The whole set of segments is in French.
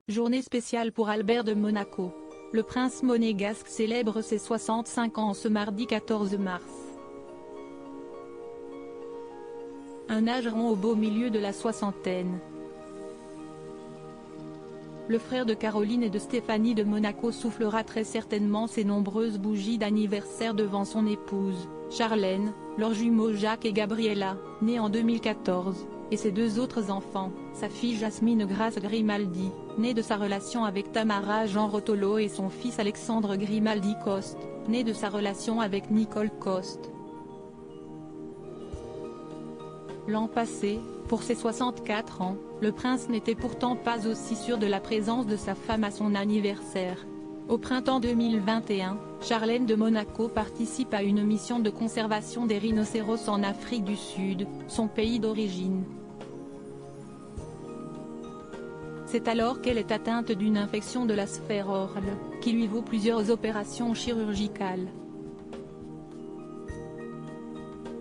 Journée spéciale pour Albert de Monaco. Le prince monégasque célèbre ses 65 ans ce mardi 14 mars. Un âge rond au beau milieu de la soixantaine. Le frère de Caroline et de Stéphanie de Monaco soufflera très certainement ses nombreuses bougies d'anniversaire devant son épouse, Charlène, leurs jumeaux Jacques et Gabriella, nés en 2014, et ses deux autres enfants, sa fille Jasmine Grace Grimaldi, née de sa relation avec Tamara Jean Rotolo, et son fils Alexandre Grimaldi Coste, né de sa relation avec Nicole Coste. L'an passé, pour ses 64 ans, le prince n'était pourtant pas aussi sûr de la présence de sa femme à son anniversaire. Au printemps 2021, Charlène de Monaco participe à une mission de conservation des rhinocéros en Afrique du Sud, son pays d'origine. C'est alors qu'elle est atteinte d'une infection de la sphère orale, qui lui vaut plusieurs opérations chirurgicales.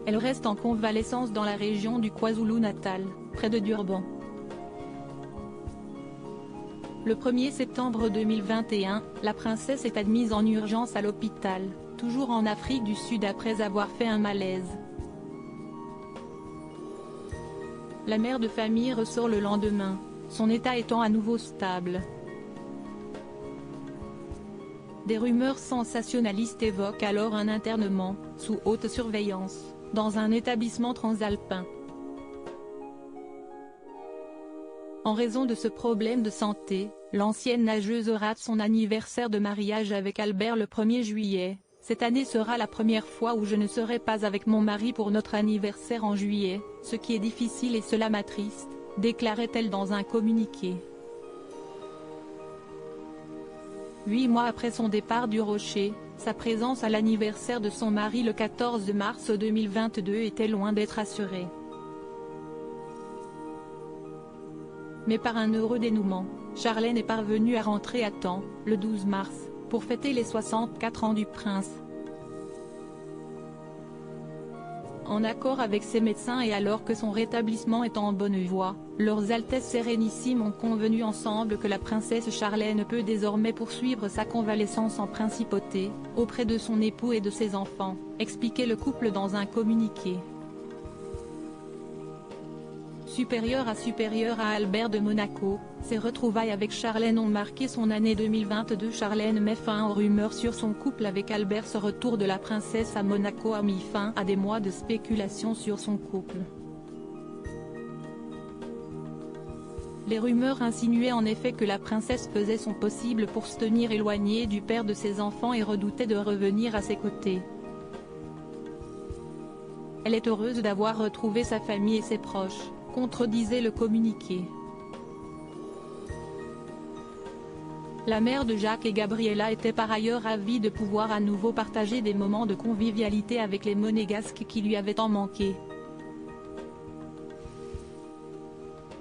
Elle reste en convalescence dans la région du KwaZulu-Natal, près de Durban. Le 1er septembre 2021, la princesse est admise en urgence à l'hôpital, toujours en Afrique du Sud après avoir fait un malaise. La mère de famille ressort le lendemain, son état étant à nouveau stable. Des rumeurs sensationnalistes évoquent alors un internement, sous haute surveillance, dans un établissement transalpin. En raison de ce problème de santé, l'ancienne nageuse rate son anniversaire de mariage avec Albert le 1er juillet. Cette année sera la première fois où je ne serai pas avec mon mari pour notre anniversaire en juillet, ce qui est difficile et cela m'attriste, déclarait-elle dans un communiqué. 8 mois après son départ du Rocher, sa présence à l'anniversaire de son mari le 14 mars 2022 était loin d'être assurée. Mais par un heureux dénouement, Charlène est parvenue à rentrer à temps, le 12 mars, pour fêter les 64 ans du prince. En accord avec ses médecins et alors que son rétablissement est en bonne voie, leurs Altesses Sérénissimes ont convenu ensemble que la princesse Charlène peut désormais poursuivre sa convalescence en principauté, auprès de son époux et de ses enfants, expliquait le couple dans un communiqué. Supérieur à Albert de Monaco, ses retrouvailles avec Charlène ont marqué son année 2022. Charlène met fin aux rumeurs sur son couple avec Albert. Ce retour de la princesse à Monaco a mis fin à des mois de spéculation sur son couple. Les rumeurs insinuaient en effet que la princesse faisait son possible pour se tenir éloignée du père de ses enfants et redoutait de revenir à ses côtés. Elle est heureuse d'avoir retrouvé sa famille et ses proches, contredisait le communiqué. La mère de Jacques et Gabriella était par ailleurs ravie de pouvoir à nouveau partager des moments de convivialité avec les Monégasques qui lui avaient tant manqué.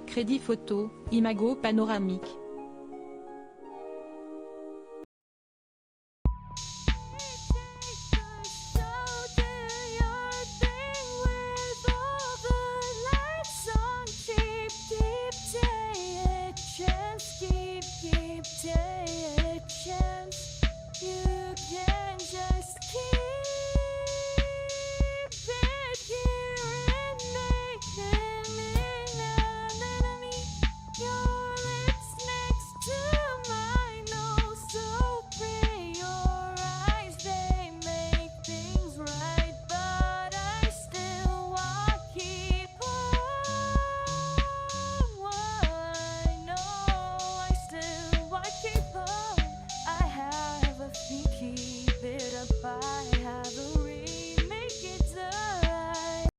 Crédit photo, Imago panoramique.